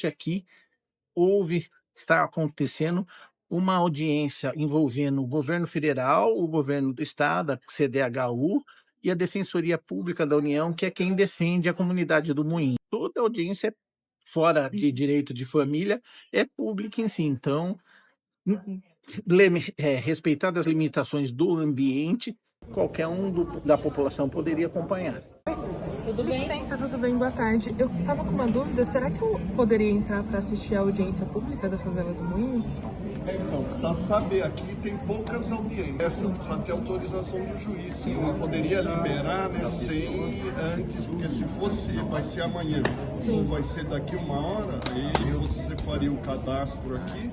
hoje aqui está acontecendo uma audiência envolvendo o governo federal, o governo do estado, a CDHU e a Defensoria Pública da União, que é quem defende a comunidade do Moinho. Toda audiência fora de direito de família é pública em si, então, respeitadas as limitações do ambiente, qualquer um da população poderia acompanhar. Tudo bem? Licença, tudo bem? Boa tarde. Eu tava com uma dúvida, será que eu poderia entrar para assistir a audiência pública da favela do Moinho? Então, precisa saber, aqui tem poucas audiências, precisa ter autorização do juiz. Eu não poderia liberar, né, sem antes, porque se fosse, vai ser amanhã, ou vai ser daqui uma hora, aí você faria o cadastro aqui,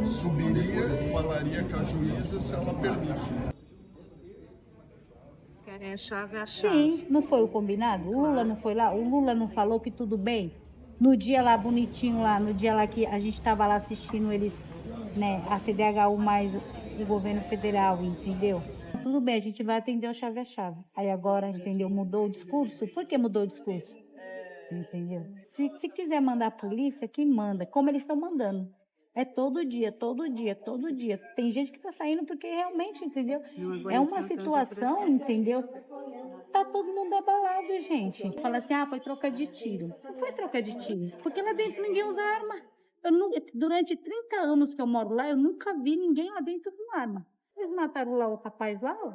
subiria, falaria com a juíza se ela permite. É a chave. Sim, não foi o combinado? O Lula não foi lá? O Lula não falou que tudo bem? No dia lá, bonitinho lá, no dia lá que a gente estava lá assistindo eles, né, a CDHU mais o governo federal, entendeu? Tudo bem, a gente vai atender o chave a chave. Aí agora, entendeu, mudou o discurso? Por que mudou o discurso? Entendeu? Se quiser mandar a polícia, que manda, como eles estão mandando. É todo dia, todo dia, todo dia. Tem gente que está saindo porque realmente, entendeu? É uma situação, entendeu? Tá todo mundo abalado, gente. Fala assim, foi troca de tiro. Não foi troca de tiro, porque lá dentro ninguém usa arma. Durante 30 anos que eu moro lá, eu nunca vi ninguém lá dentro com arma. Eles mataram lá o rapaz lá, ó.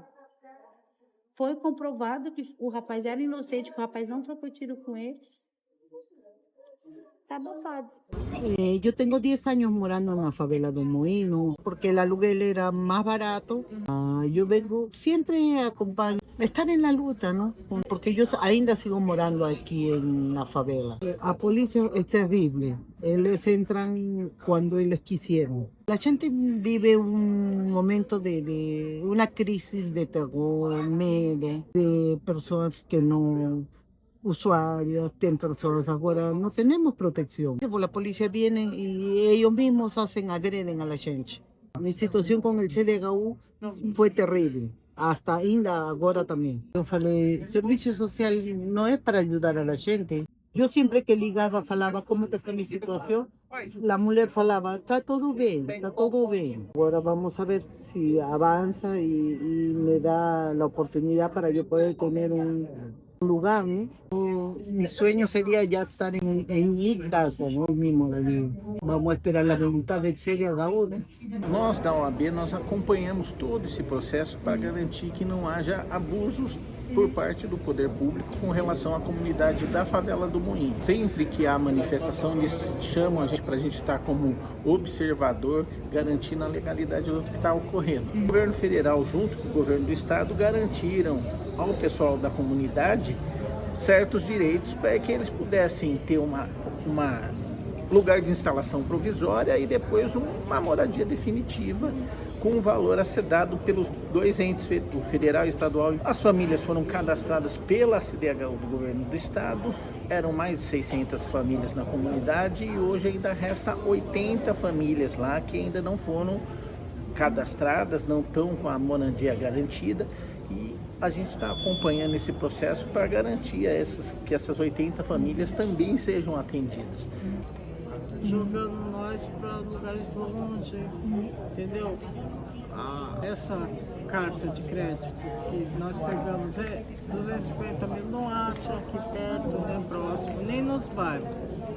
Foi comprovado que o rapaz era inocente, que o rapaz não trocou tiro com eles. Está abafado. Yo tengo 10 años morando en la favela do Moinho, porque el aluguel era más barato. Yo vengo siempre a estar en la lucha, ¿no? Porque yo ainda sigo morando aquí en la favela. La policía es terrible. Ellos entran cuando ellos quisieron. La gente vive un momento de una crisis de terror, miedo, de personas que no... usuarios, tem personas ahora, no tenemos protección. La policía viene y ellos mismos agreden a la gente. Mi situación con el CDHU fue terrible, hasta ainda ahora también. Yo falei, servicio social no es para ayudar a la gente. Yo siempre que ligaba, falaba cómo está mi situación, la mujer falaba, está todo bien, está todo bien. Ahora vamos a ver si avanza y me da la oportunidad para yo poder tener un lugar, ¿no? Mi sueño sería ya estar en mi casa, ¿no? Mismo, vamos a esperar la voluntad del CDHU, né? Nós da OAB, nós acompanhamos todo esse processo para garantir que não haja abusos por parte do poder público com relação à comunidade da favela do Moinho. Sempre que há manifestação, eles chamam a gente para a gente estar como observador, garantindo a legalidade do que está ocorrendo. O governo federal, junto com o governo do estado, garantiram ao pessoal da comunidade certos direitos para que eles pudessem ter uma lugar de instalação provisória e depois uma moradia definitiva com um valor a ser dado pelos dois entes, o federal e estadual. As famílias foram cadastradas pela CDHU do governo do estado, eram mais de 600 famílias na comunidade e hoje ainda resta 80 famílias lá que ainda não foram cadastradas, não estão com a moradia garantida. A gente está acompanhando esse processo para garantir que essas 80 famílias também sejam atendidas. Jogando nós para lugares longe, entendeu? Essa carta de crédito que nós pegamos é 250 mil, não acha aqui perto, nem próximo, nem nos bairros.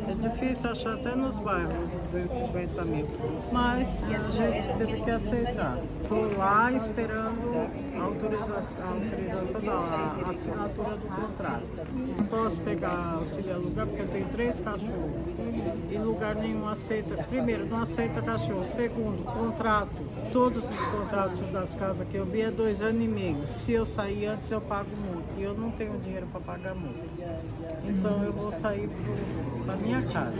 É difícil achar até nos bairros 250 mil, mas a gente teve que aceitar. Estou lá esperando a autorização a assinatura do contrato. Não posso pegar auxílio aluguel porque eu tenho 3 cachorros e lugar nenhum aceita. Primeiro, não aceita cachorro. Segundo, contrato. Todos os contratos das casas que eu vi é 2 anos e meio. Se eu sair antes, eu pago multa. E eu não tenho dinheiro para pagar multa. Então eu vou sair para minha casa.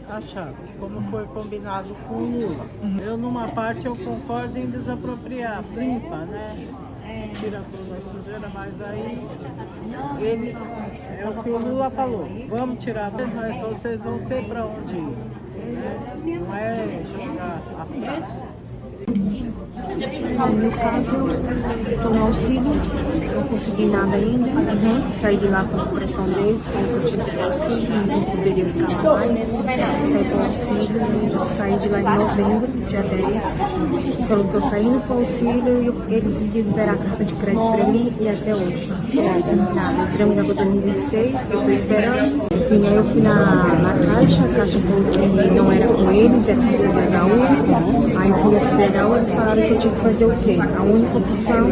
A chave, como foi combinado com o Lula. Eu, numa parte, eu concordo em desapropriar, limpa, né? Tira toda a sujeira, mas aí ele, é o que o Lula falou. Vamos tirar, mas vocês vão ter para onde ir. Né? Não é jogar a praia. No meu caso, eu estou no auxílio não consegui nada ainda. Saí de lá por pressão deles, falei que eu tinha que ir auxílio, não poderia ficar lá mais. Saí com auxílio, saí de lá em novembro, dia 10. Falou que eu saindo com auxílio e eles iam liberar a carta de crédito pra mim e até hoje. Nada, entramos agora em 2026, eu tô esperando. Sim, aí eu fui na Caixa, a Caixa falou que não era com eles, era com a CDHU. Aí eu fui na CDHU, eles falaram que eu tinha que fazer o quê? A única opção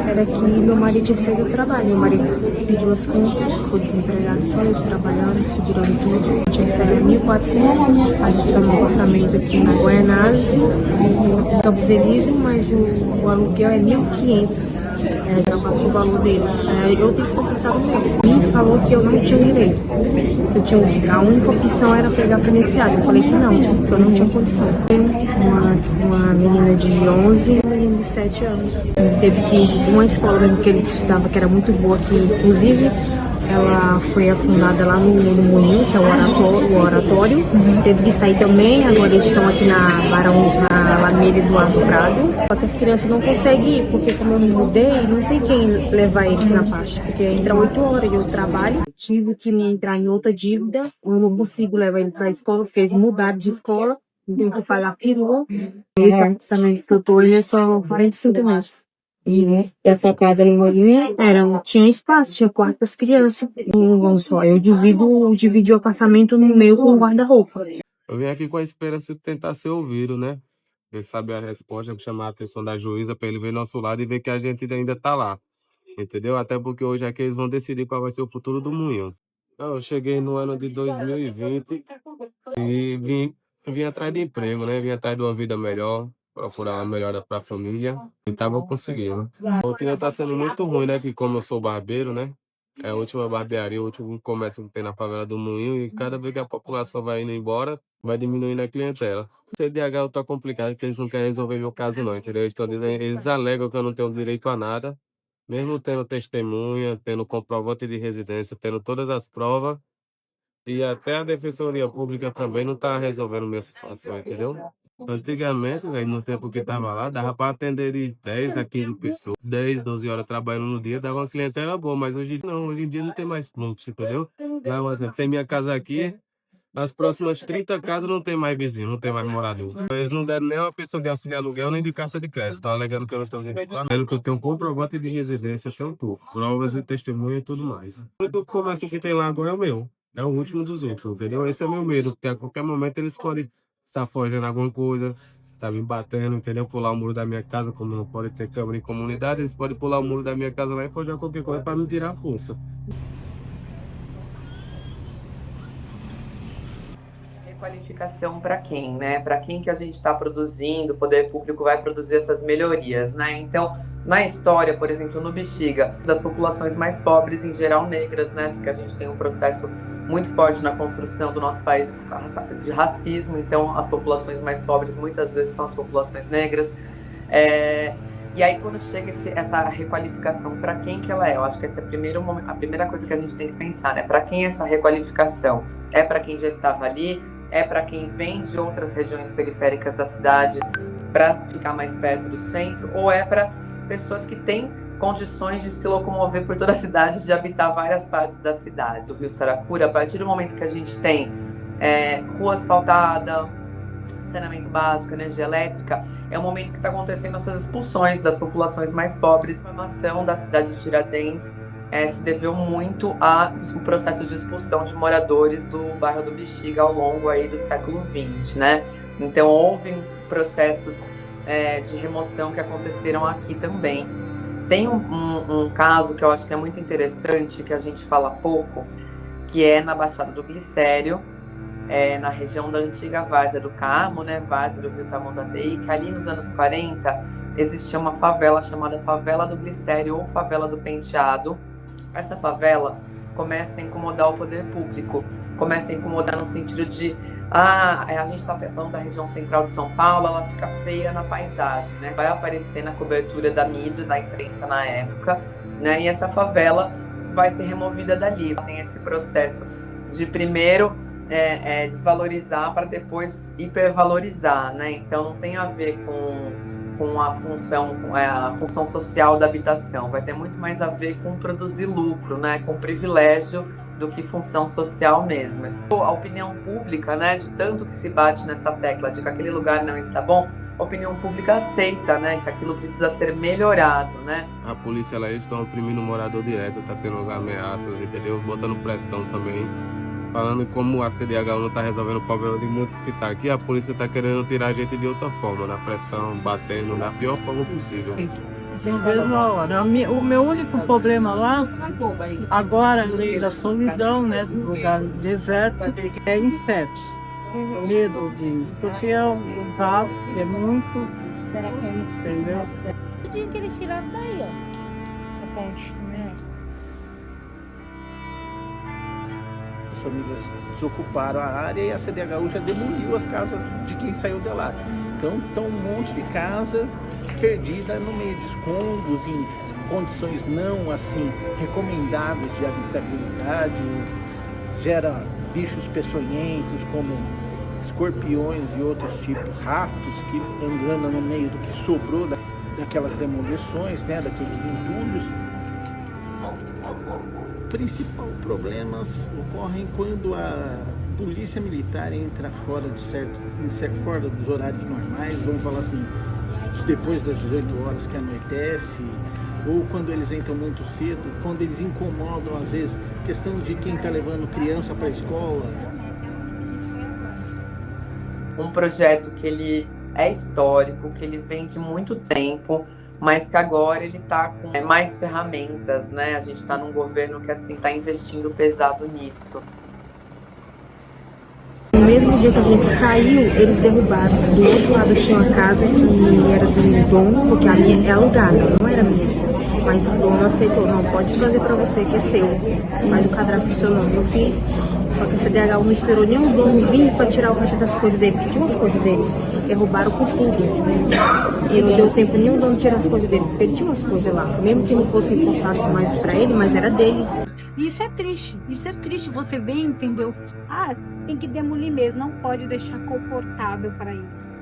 era que meu marido tinha que sair do trabalho. Meu marido pediu as contas, ficou desempregado, só eu trabalhando, segurando tudo. Tinha que sair 1.400, a gente tá num apartamento aqui na Guaianazes, em Campos Elíseos, mas o aluguel é 1.500. Já passou o valor deles. Eu tenho que completar o meu. E falou que eu não tinha direito. A única opção era pegar financiado. Eu falei que não, que eu não tinha condição. Uma menina de 11 e um menino de 7 anos. Teve que ir uma escola que ele estudava, que era muito boa, que inclusive ela foi afundada lá no Moinho, que é o oratório. Teve que sair também, agora eles estão aqui na Alameda Eduardo Prado. Só que as crianças não conseguem ir, porque como eu me mudei, não tem quem levar eles na faixa. Porque entra 8 horas e eu trabalho, tive que me entrar em outra dívida, eu não consigo levar ele para a escola, porque eles mudaram de escola, tenho que falar perua. Esse apartamento que eu tô hoje é só 45 metros. E essa casa ali tinha espaço, tinha quarto para as crianças. Eu dividi o apartamento no meio com o guarda-roupa. Eu vim aqui com a esperança de tentar ser ouvido, né? Ver saber a resposta, chamar a atenção da juíza para ele ver nosso lado e ver que a gente ainda tá lá. Entendeu? Até porque hoje é que eles vão decidir qual vai ser o futuro do Moinho. Eu cheguei no ano de 2020 e vim atrás de emprego, né? Vim atrás de uma vida melhor, procurar uma melhora para a família e tava conseguindo. A rotina tá sendo muito ruim, né? Que como eu sou barbeiro, né? É a última barbearia, o último comércio que tem na favela do Moinho e cada vez que a população vai indo embora, vai diminuindo a clientela. O CDH tá complicado, porque eles não querem resolver meu caso não, entendeu? Eles alegam que eu não tenho direito a nada, mesmo tendo testemunha, tendo comprovante de residência, tendo todas as provas, e até a Defensoria Pública também não tá resolvendo minha situação, entendeu? Antigamente, velho, no tempo que tava lá, dava para atender de 10 a 15 pessoas. 10, 12 horas trabalhando no dia, dava uma clientela boa, mas hoje não, hoje em dia não tem mais fluxo, entendeu? Não, exemplo, tem minha casa aqui, nas próximas 30 casas não tem mais vizinho, não tem mais morador. Eles não deram nem uma pessoa de auxílio aluguel, nem de carta de crédito. Estão alegando que eu não tenho direito a nada, que eu tenho comprovante de residência, tenho tudo, provas e testemunha e tudo mais. O único comércio que tem lá agora é o meu. É o último dos últimos, entendeu? Esse é o meu medo, porque a qualquer momento eles podem estar forjando alguma coisa, tá me batendo, entendeu? Pular o muro da minha casa, como não pode ter câmera em comunidade, eles podem pular o muro da minha casa lá e forjar qualquer coisa para me tirar a força. Requalificação para quem, né? Para quem que a gente está produzindo, o poder público vai produzir essas melhorias, né? Então, na história, por exemplo, no Bexiga, das populações mais pobres, em geral negras, né? Porque a gente tem um processo muito forte na construção do nosso país de racismo, então as populações mais pobres muitas vezes são as populações negras. E aí quando chega essa requalificação, para quem que ela é? Eu acho que essa é a primeira coisa que a gente tem que pensar, né? Para quem é essa requalificação? É para quem já estava ali? É para quem vem de outras regiões periféricas da cidade para ficar mais perto do centro? Ou é para pessoas que têm condições de se locomover por toda a cidade, de habitar várias partes da cidade? Do Rio Saracura, a partir do momento que a gente tem rua asfaltada, saneamento básico, energia elétrica, é o momento que está acontecendo essas expulsões das populações mais pobres. A formação da cidade de Tiradentes se deveu muito ao processo de expulsão de moradores do bairro do Bexiga ao longo aí do século XX, né? Então houve processos de remoção que aconteceram aqui também. Tem um caso que eu acho que é muito interessante, que a gente fala pouco, que é na Baixada do Glicério, na região da antiga Várzea do Carmo, né, Várzea do Rio Tamandatei, que ali nos anos 40 existia uma favela chamada Favela do Glicério ou Favela do Penteado. Essa favela começa a incomodar o poder público, começa a incomodar no sentido de a gente está falando da região central de São Paulo, ela fica feia na paisagem, né? Vai aparecer na cobertura da mídia, da imprensa na época, né? E essa favela vai ser removida dali. Tem esse processo de primeiro desvalorizar para depois hipervalorizar, né? Então não tem a ver com a função social da habitação, vai ter muito mais a ver com produzir lucro, né, com privilégio, do que função social mesmo. A opinião pública, né, de tanto que se bate nessa tecla de que aquele lugar não está bom, a opinião pública aceita, né, que aquilo precisa ser melhorado, né. A polícia, eles estão oprimindo o morador direto, tá tendo ameaças, entendeu? Botando pressão também. Falando como a CDH não está resolvendo o problema de muitos que tá aqui, a polícia está querendo tirar a gente de outra forma, na pressão, batendo, da pior forma possível. Sem mesma hora. O meu único problema lá, agora, além da solidão, né, do lugar deserto, é insetos. Medo de... Porque é um lugar que é muito... Será que é muito? Entendeu? O dia que eles tiraram daí, ó. A ponte, né? As famílias desocuparam a área e a CDHU já demoliu as casas de quem saiu de lá. Então, estão um monte de casa perdida no meio de escombros, em condições não assim recomendáveis de habitabilidade, gera bichos peçonhentos como escorpiões e outros tipos, ratos que andando no meio do que sobrou daquelas demolições, né, daqueles entulhos. Principais problemas ocorrem quando a polícia militar entra fora dos horários normais, vamos falar assim, depois das 18 horas que anoitece, ou quando eles entram muito cedo, quando eles incomodam, às vezes, questão de quem está levando criança para a escola. Um projeto que ele é histórico, que ele vem de muito tempo, mas que agora ele está com mais ferramentas, né? A gente está num governo que assim está investindo pesado nisso. No mesmo dia que a gente saiu, eles derrubaram. Do outro lado tinha uma casa que era do dono, porque a minha é alugada, não era minha. Mas o dono aceitou, não, pode fazer para você, que é seu. Mas o cadastro do seu nome eu fiz. Só que a CDHU não esperou nem o dono vir para tirar o resto das coisas dele, porque tinha umas coisas deles. Derrubaram com tudo. E não deu tempo nem o dono tirar as coisas dele, porque ele tinha umas coisas lá. Mesmo que não fosse importasse mais para ele, mas era dele. Isso é triste você ver, entendeu? Ah, tem que demolir mesmo, não pode deixar confortável para eles.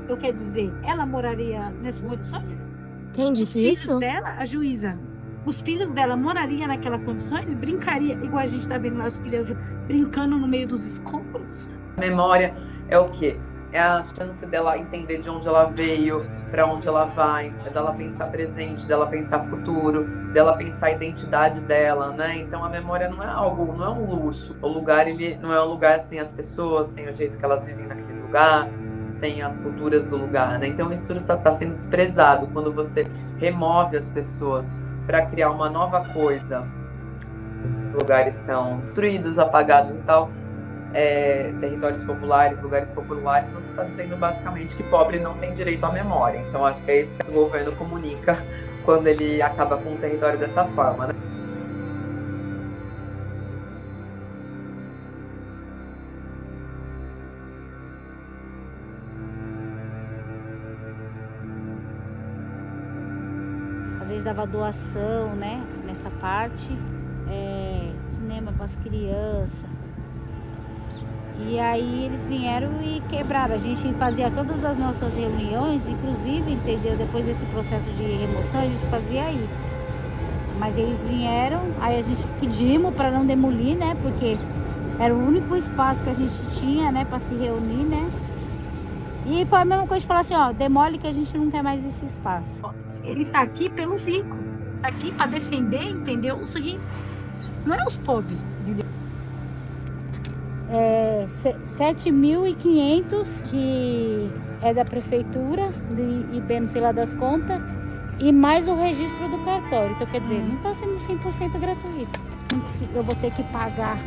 Eu quero dizer, ela moraria nessas condições? Quem disse Os filhos dela, a juíza, os filhos dela morariam naquelas condições? Brincaria, igual a gente está vendo lá as crianças brincando no meio dos escombros? A memória é o quê? É a chance dela entender de onde ela veio, para onde ela vai, é dela pensar presente, dela pensar futuro, dela pensar a identidade dela, né? Então a memória não é algo, não é um luxo. O lugar, ele não é um lugar sem as pessoas, sem o jeito que elas vivem naquele lugar, sem as culturas do lugar, né? Então isso tudo está sendo desprezado quando você remove as pessoas para criar uma nova coisa. Esses lugares são destruídos, apagados e tal. Territórios populares, lugares populares, você está dizendo basicamente que pobre não tem direito à memória. Então acho que é isso que o governo comunica quando ele acaba com o território dessa forma, né? Às vezes dava doação, né, nessa parte, cinema para as crianças. E aí eles vieram e quebraram. A gente fazia todas as nossas reuniões, inclusive, entendeu? Depois desse processo de remoção, a gente fazia aí. Mas eles vieram, aí a gente pedimos para não demolir, né? Porque era o único espaço que a gente tinha, né? Para se reunir, né? E foi a mesma coisa de falar assim, ó, demole que a gente não quer mais esse espaço. Ele tá aqui pelos ricos. Tá aqui para defender, entendeu? Os ricos. Não é os pobres, entendeu? 7.500 que é da prefeitura de IB, não sei lá das contas, e mais o registro do cartório. Então, quer dizer, não está sendo 100% gratuito. Eu vou ter que pagar.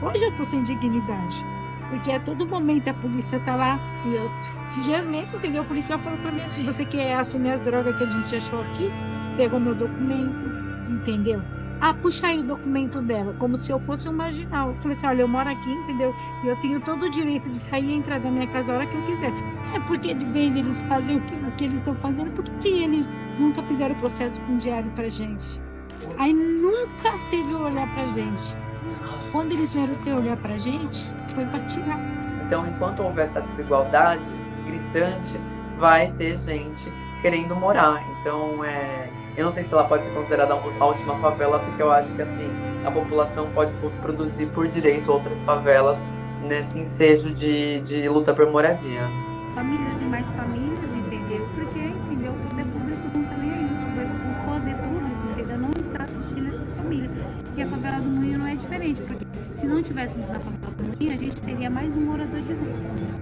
Hoje eu tô sem dignidade, porque a todo momento a polícia tá lá. E eu, esse dia mesmo, entendeu? O policial falou pra mim assim: você quer assumir as drogas que a gente achou aqui? Pegou meu documento, entendeu? Ah, puxa aí o documento dela, como se eu fosse um marginal. Eu falei assim, olha, eu moro aqui, entendeu? E eu tenho todo o direito de sair e entrar da minha casa a hora que eu quiser. É porque de vez eles fazem o que eles estão fazendo, por que eles nunca fizeram o processo com diário pra gente? Aí nunca teve o olhar pra gente. Quando eles vieram ter olhar pra gente, foi pra tirar. Então, enquanto houver essa desigualdade gritante, vai ter gente querendo morar. Então, eu não sei se ela pode ser considerada a última favela, porque eu acho que assim a população pode produzir por direito outras favelas nesse ensejo de luta por moradia. Famílias e mais famílias, entendeu? Porque, entendeu? O poder público não está nem aí. O poder público, entendeu? Não está assistindo essas famílias. E a favela do Moinho não é diferente, porque se não tivéssemos na favela do Moinho, a gente seria mais um morador de rua.